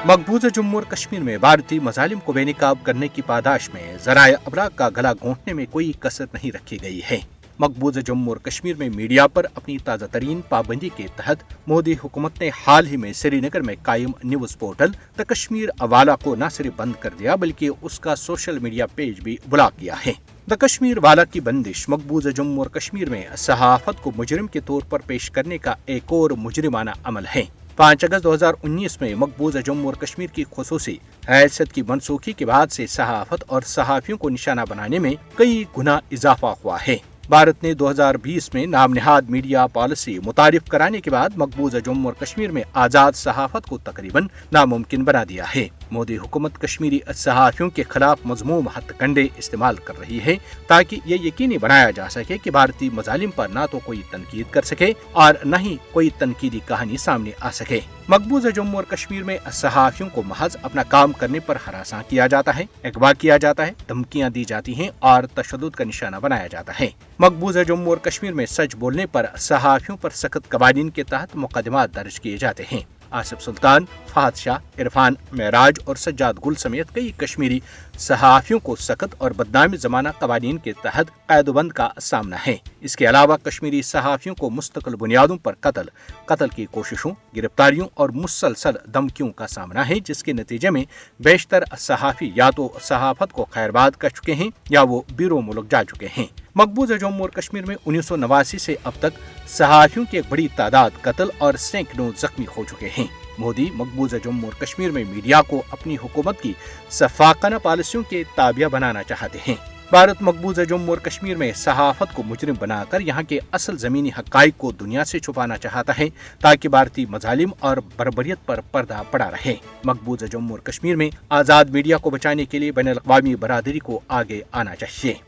मकबूजा जम्मू और कश्मीर में भारतीय मजालिम को बेनकाब करने की पादाश में ज़राए अबलाग का गला घोंटने में कोई कसर नहीं रखी गई है। मकबूजा जम्मू और कश्मीर में मीडिया पर अपनी ताज़ा तरीन पाबंदी के तहत मोदी हुकूमत ने हाल ही में श्रीनगर में कायम न्यूज़ पोर्टल द कश्मीर अवाला को न सिर्फ बंद कर दिया बल्कि उसका सोशल मीडिया पेज भी ब्लॉक किया है। द कश्मीर वाला की बंदिश मकबूजा जम्मू और कश्मीर में सहाफत को मुजरिम के तौर पर पेश करने का एक और मुजरिमाना अमल है। 5 अगस्त 2019 में मकबूजा जम्मू और कश्मीर की खुसूसी हैसियत की मनसूखी के बाद से सहाफत और सहाफियों को निशाना बनाने में कई गुना इजाफा हुआ है। भारत ने 2020 में नाम निहाद मीडिया पॉलिसी मुतारिफ कराने के बाद मकबूजा जम्मू और कश्मीर में आजाद सहाफत को तकरीबन नामुमकिन बना दिया है। मोदी हुकूमत कश्मीरी सहाफियों के खिलाफ मजमूम हथकंडे इस्तेमाल कर रही है ताकि ये यकीनी बनाया जा सके कि भारतीय मजालिम पर न तो कोई तनकीद कर सके और न ही कोई तनकीदी कहानी सामने आ सके। मकबूजा जम्मू और कश्मीर में सहाफियों को महज अपना काम करने पर हरासा किया जाता है, अगवा किया जाता है, धमकियां दी जाती हैं और तशद्दुद का निशाना बनाया जाता है। मकबूजा जम्मू और कश्मीर में सच बोलने पर सहाफियों पर सख्त कवानीन के तहत मुकदमात दर्ज किए जाते हैं। आसिफ सुल्तान, फहद शाह, इरफान मेराज और सज्जाद गुल समेत कई कश्मीरी सहाफियों को सख्त और बदनामी जमाना कवानीन के तहत कैदबंद का सामना है। इसके अलावा कश्मीरी सहाफियों को मुस्तकिल बुनियादों पर कत्ल की कोशिशों, गिरफ्तारियों और मुसलसल धमकियों का सामना है, जिसके नतीजे में बेशतर सहाफी या तो सहाफत को खैरबाद कर चुके हैं या वो बिरो मुल्क जा चुके हैं। मकबूजा जम्मू और कश्मीर में 1989 से अब तक सहाफियों की एक बड़ी तादाद कत्ल और सैकड़ों जख्मी हो चुके हैं। मोदी मकबूजा जम्मू और कश्मीर में मीडिया को अपनी हुकूमत की सफाकाना पॉलिसियों के ताबिया बनाना चाहते हैं। भारत मकबूजा जम्मू और कश्मीर में सहाफत को मुजरिम बनाकर यहाँ के असल जमीनी हक़ाइक़ को दुनिया से छुपाना चाहता है ताकि भारतीय मजालिम और बर्बरियत पर पर्दा पड़ा रहे। मकबूजा जम्मू और कश्मीर में आज़ाद मीडिया को बचाने के लिए बैनुल अक़वामी बरादरी को आगे आना चाहिए।